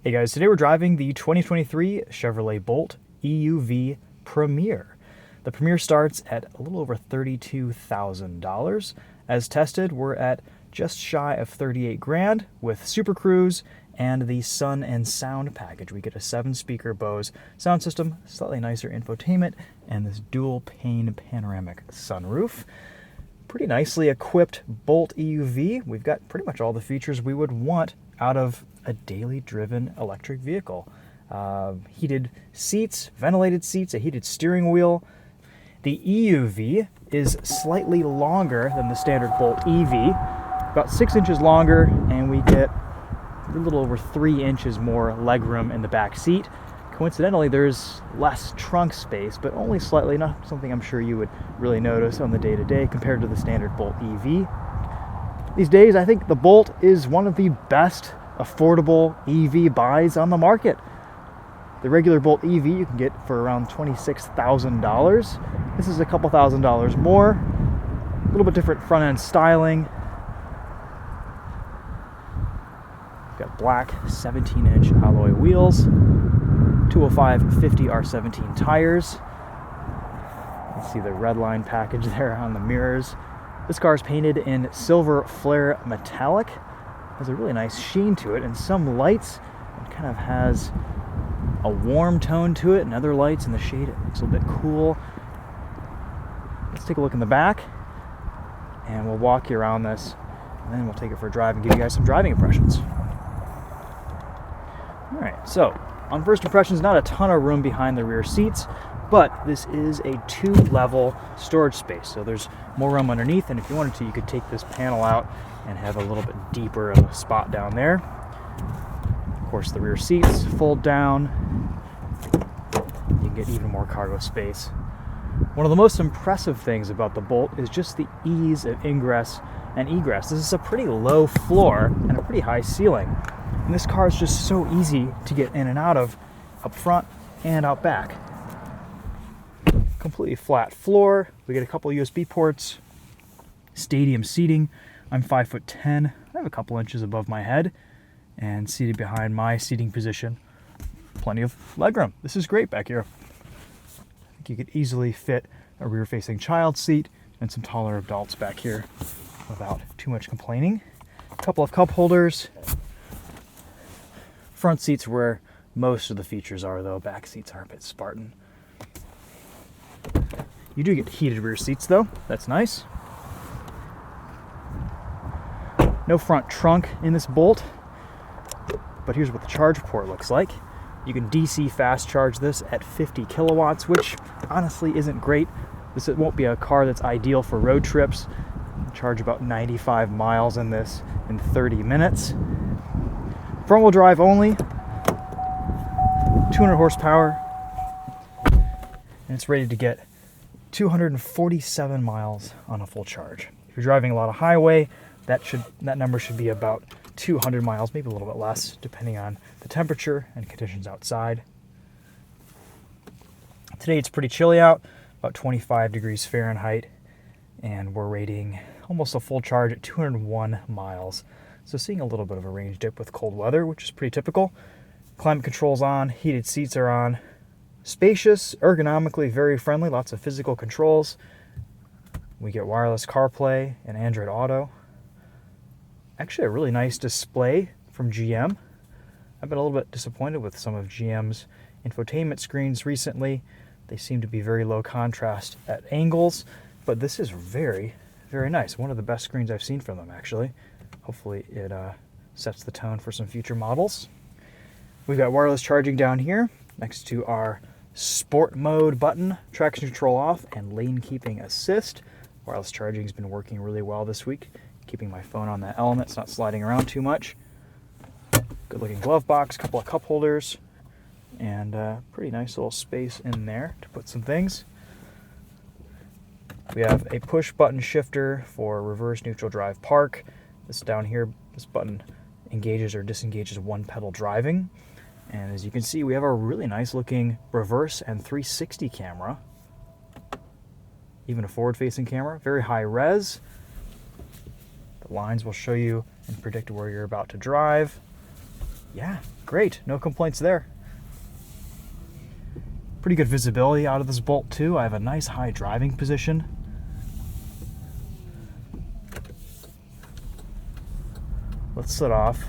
Hey guys, today we're driving the 2023 Chevrolet Bolt EUV Premier. The Premier starts at a little over $32,000. As tested, we're at just shy of 38 grand with Super Cruise and the Sun and Sound package. We get a 7-speaker Bose sound system, slightly nicer infotainment, and this dual pane panoramic sunroof. Pretty nicely equipped Bolt EUV. We've got pretty much all the features we would want out of a daily driven electric vehicle. Heated seats, ventilated seats, a heated steering wheel. The EUV is slightly longer than the standard Bolt EV, about 6 inches longer, and we get a little over 3 inches more legroom in the back seat. Coincidentally, there's less trunk space, but only slightly, not something I'm sure you would really notice on the day-to-day compared to the standard Bolt EV. These days, I think the Bolt is one of the best affordable EV buys on the market. The regular Bolt EV you can get for around $26,000. This is a couple $1,000s more. A little bit different front end styling. Got black 17-inch alloy wheels, 205/50 R17 tires. You can see the Redline package there on the mirrors. This car is painted in silver flare metallic. Has a really nice sheen to it, and some lights, it kind of has a warm tone to it, and other lights in the shade, it looks a little bit cool. Let's take a look in the back, and we'll walk you around this, and then we'll take it for a drive and give you guys some driving impressions. All right, so on first impressions, not a ton of room behind the rear seats, but this is a 2-level storage space, so there's more room underneath, and if you wanted to, you could take this panel out and have a little bit deeper of a spot down there. Of course, the rear seats fold down. You can get even more cargo space. One of the most impressive things about the Bolt is just the ease of ingress and egress. This is a pretty low floor and a pretty high ceiling. And this car is just so easy to get in and out of, up front and out back. Completely flat floor. We get a couple USB ports, stadium seating. I'm 5'10". I have a couple inches above my head, and seated behind my seating position, plenty of legroom. This is great back here. I think you could easily fit a rear-facing child seat and some taller adults back here without too much complaining. A couple of cup holders. Front seats where most of the features are, though. Back seats are a bit Spartan. You do get heated rear seats, though. That's nice. No front trunk in this Bolt, but here's what the charge port looks like. You can DC fast charge this at 50 kilowatts, which honestly isn't great. This won't be a car that's ideal for road trips. You can charge about 95 miles in this in 30 minutes. Front-wheel drive only, 200 horsepower, and it's rated to get 247 miles on a full charge. If you're driving a lot of highway, that number should be about 200 miles, maybe a little bit less, depending on the temperature and conditions outside. Today it's pretty chilly out, about 25 degrees Fahrenheit, and we're rating almost a full charge at 201 miles. So seeing a little bit of a range dip with cold weather, which is pretty typical. Climate control's on, heated seats are on. Spacious, ergonomically very friendly, lots of physical controls. We get wireless CarPlay and Android Auto. Actually a really nice display from GM. I've been a little bit disappointed with some of GM's infotainment screens recently. They seem to be very low contrast at angles, but this is very, very nice. One of the best screens I've seen from them, actually. Hopefully it sets the tone for some future models. We've got wireless charging down here next to our sport mode button, traction control off, and lane keeping assist. Wireless charging has been working really well this week, keeping my phone on that element. It's not sliding around too much. Good looking glove box, couple of cup holders, and pretty nice little space in there to put some things. We have a push button shifter for reverse, neutral, drive, park. This down here, this button engages or disengages one pedal driving. And as you can see, we have a really nice looking reverse and 360 camera. Even a forward facing camera, very high res. The lines will show you and predict where you're about to drive. Yeah, Great, no complaints there. Pretty good visibility out of this Bolt too. I have a nice high driving position. Let's set off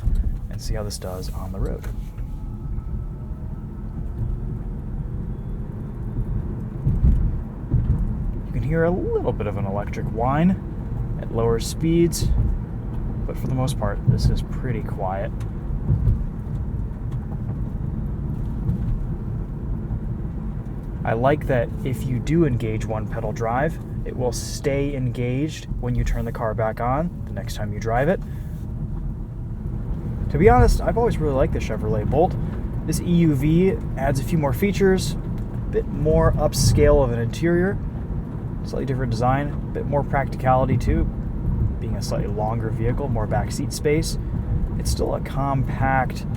and see how this does on the road. You can hear a little bit of an electric whine at lower speeds, but for the most part, this is pretty quiet. I like that if you do engage one pedal drive, it will stay engaged when you turn the car back on the next time you drive it. To be honest, I've always really liked the Chevrolet Bolt. This EUV adds a few more features, a bit more upscale of an interior, slightly different design, a bit more practicality too, being a slightly longer vehicle, more backseat space. It's still a compact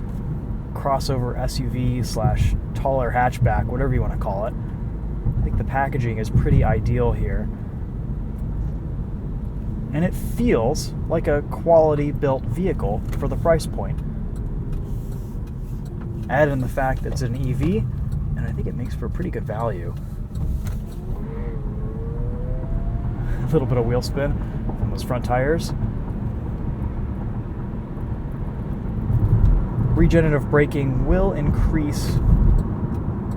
crossover SUV slash taller hatchback, whatever you want to call it. I think the packaging is pretty ideal here. And it feels like a quality built vehicle for the price point. Add in the fact that it's an EV, and I think it makes for a pretty good value. A little bit of wheel spin from those front tires. Regenerative braking will increase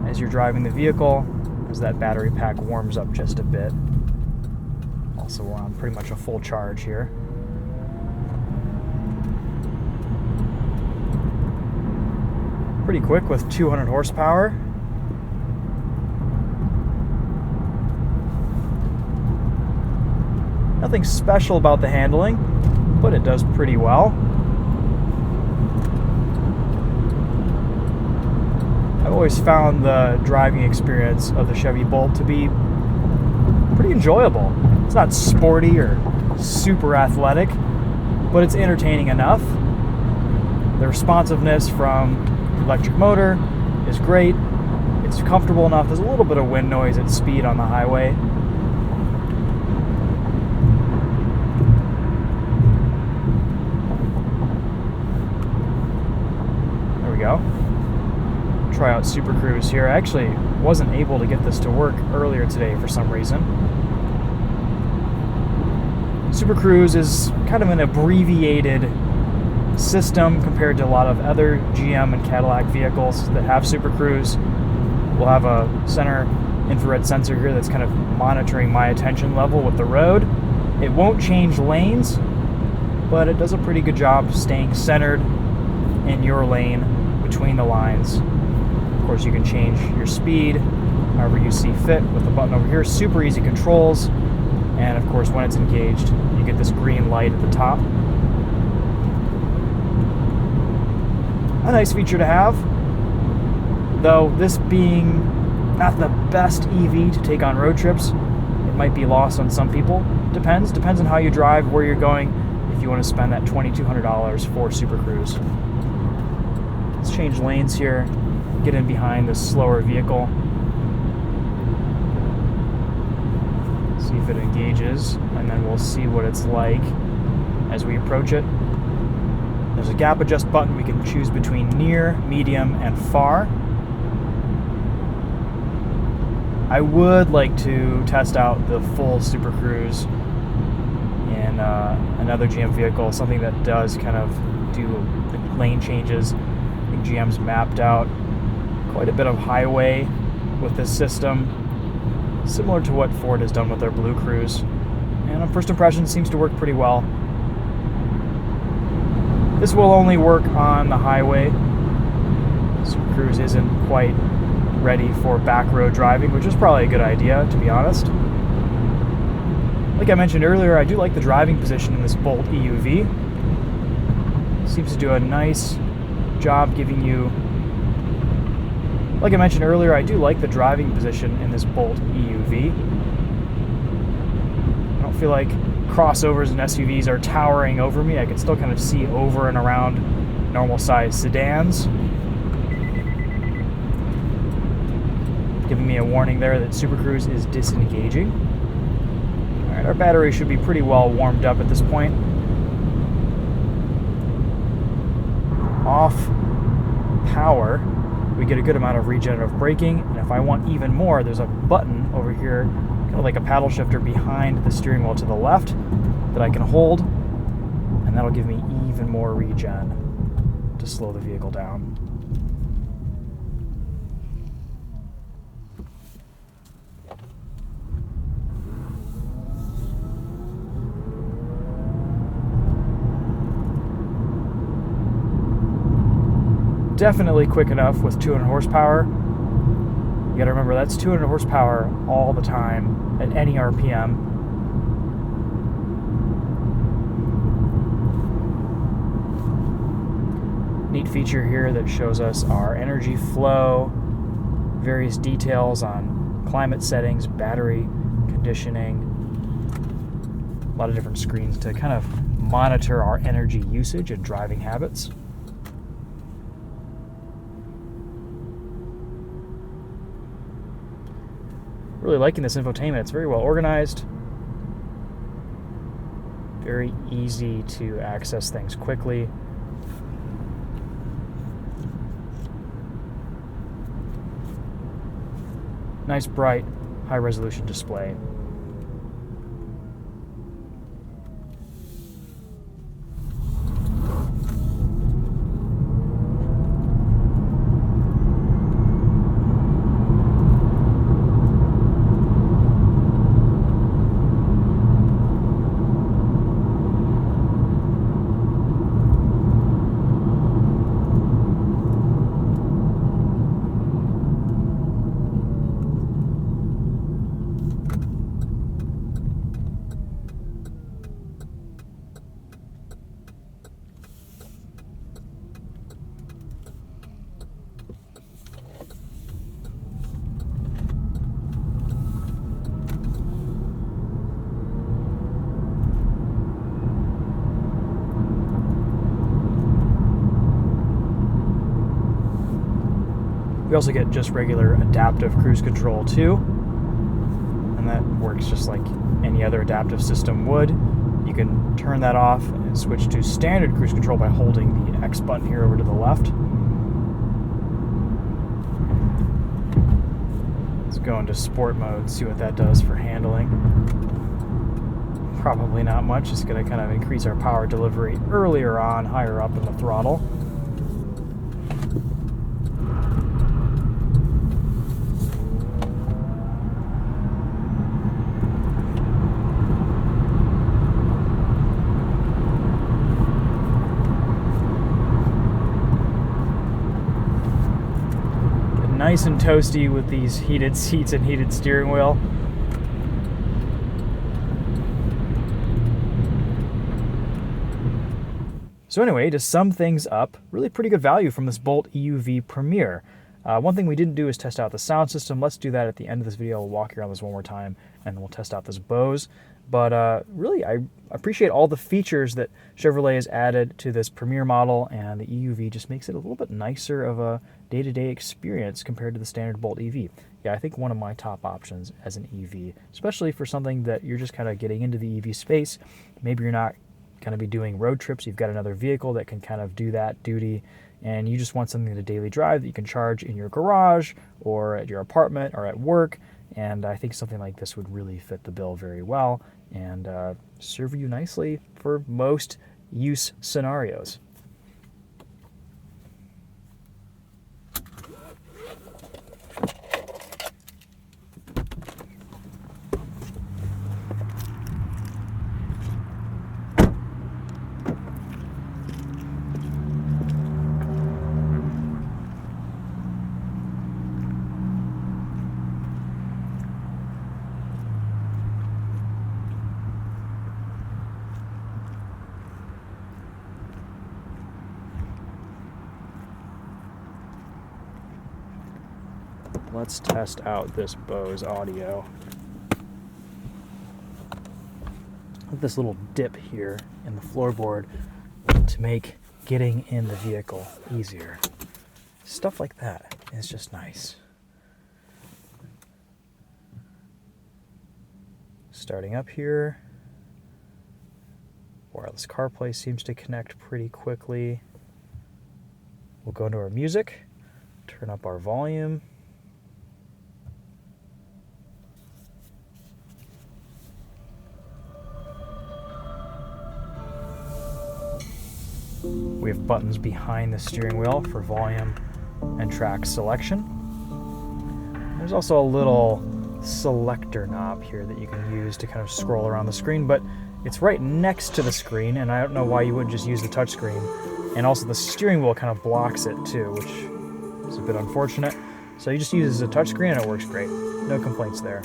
as you're driving the vehicle, as that battery pack warms up just a bit. Also, we're on pretty much a full charge here. Pretty quick with 200 horsepower. Nothing special about the handling, but it does pretty well. I've always found the driving experience of the Chevy Bolt to be pretty enjoyable. It's not sporty or super athletic, but it's entertaining enough. The responsiveness from the electric motor is great. It's comfortable enough. There's a little bit of wind noise at speed on the highway. There we go. Try out Super Cruise here. I actually wasn't able to get this to work earlier today for some reason. Super Cruise is kind of an abbreviated system compared to a lot of other GM and Cadillac vehicles that have Super Cruise. We'll have a center infrared sensor here that's kind of monitoring my attention level with the road. It won't change lanes, but it does a pretty good job staying centered in your lane between the lines. Of course, you can change your speed however you see fit with the button over here. Super easy controls. And of course, when it's engaged, you get this green light at the top. A nice feature to have, though this being not the best EV to take on road trips, it might be lost on some people. Depends on how you drive, where you're going, if you want to spend that $2,200 for Super Cruise. Let's change lanes here, get in behind this slower vehicle. See if it engages, and then we'll see what it's like as we approach it. There's a gap adjust button. We can choose between near, medium, and far. I would like to test out the full Super Cruise in another GM vehicle, something that does kind of do the lane changes. I think GM's mapped out quite a bit of highway with this system, similar to what Ford has done with their Blue Cruise, and on first impression seems to work pretty well. This will only work on the highway. Super Cruise isn't quite ready for back road driving, which is probably a good idea, to be honest. Like I mentioned earlier, I do like the driving position in this Bolt EUV. Seems to do a nice job giving you... Like I mentioned earlier, I do like the driving position in this Bolt EUV. I don't feel like crossovers and SUVs are towering over me. I can still kind of see over and around normal size sedans. Giving me a warning there that Super Cruise is disengaging. Alright, our battery should be pretty well warmed up at this point. Off. power, we get a good amount of regenerative braking. And if I want even more, there's a button over here, kind of like a paddle shifter behind the steering wheel to the left that I can hold, and that'll give me even more regen to slow the vehicle down. Definitely quick enough with 200 horsepower. You gotta remember that's 200 horsepower all the time at any RPM. Neat feature here that shows us our energy flow, various details on climate settings, battery conditioning, a lot of different screens to kind of monitor our energy usage and driving habits. Really liking this infotainment. It's very well organized, very easy to access things quickly. Nice, bright, high-resolution display. We also get just regular adaptive cruise control too, and that works just like any other adaptive system would. You can turn that off and switch to standard cruise control by holding the X button here over to the left. Let's go into sport mode, see what that does for handling. Probably not much, it's going to kind of increase our power delivery earlier on, higher up in the throttle. Nice and toasty with these heated seats and heated steering wheel. So anyway, to sum things up, really pretty good value from this Bolt EUV Premier. One thing we didn't do is test out the sound system. Let's do that at the end of this video. We'll walk you around this one more time, and then we'll test out this Bose. But really, I appreciate all the features that Chevrolet has added to this Premier model, and the EUV just makes it a little bit nicer of a day-to-day experience compared to the standard Bolt EV. Yeah, I think one of my top options as an EV, especially for something that you're just kind of getting into the EV space. Maybe you're not going to be doing road trips. You've got another vehicle that can kind of do that duty, and you just want something to daily drive that you can charge in your garage or at your apartment or at work. And I think something like this would really fit the bill very well and serve you nicely for most use scenarios. Let's test out this Bose audio. This little dip here in the floorboard to make getting in the vehicle easier. Stuff like that is just nice. Starting up here, wireless CarPlay seems to connect pretty quickly. We'll go into our music. turn up our volume. We have buttons behind the steering wheel for volume and track selection. There's also a little selector knob here that you can use to kind of scroll around the screen, but it's right next to the screen, and I don't know why you wouldn't just use the touch screen. And also the steering wheel kind of blocks it too, which is a bit unfortunate. So you just use it as a touch screen and it works great. No complaints there.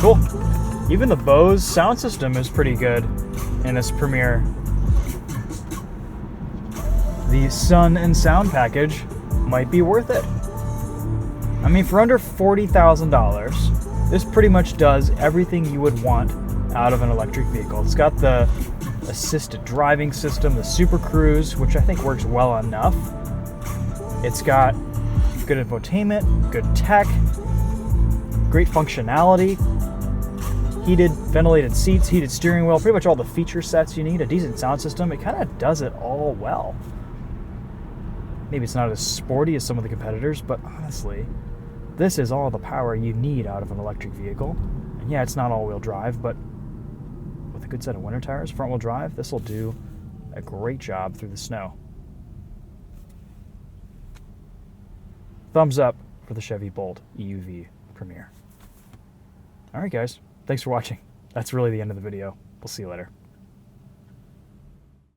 Cool. Even the Bose sound system is pretty good in this Premiere. The Sun and Sound package might be worth it. I mean, for under $40,000, this pretty much does everything you would want out of an electric vehicle. It's got the assisted driving system, the Super Cruise, which I think works well enough. It's got good infotainment, good tech, great functionality, heated, ventilated seats, heated steering wheel, pretty much all the feature sets you need, a decent sound system. It kind of does it all well. Maybe it's not as sporty as some of the competitors, but honestly, this is all the power you need out of an electric vehicle. And yeah, it's not all-wheel drive, but with a good set of winter tires, front-wheel drive, this will do a great job through the snow. Thumbs up for the Chevy Bolt EUV Premiere. All right, guys. Thanks for watching. That's really the end of the video. We'll see you later.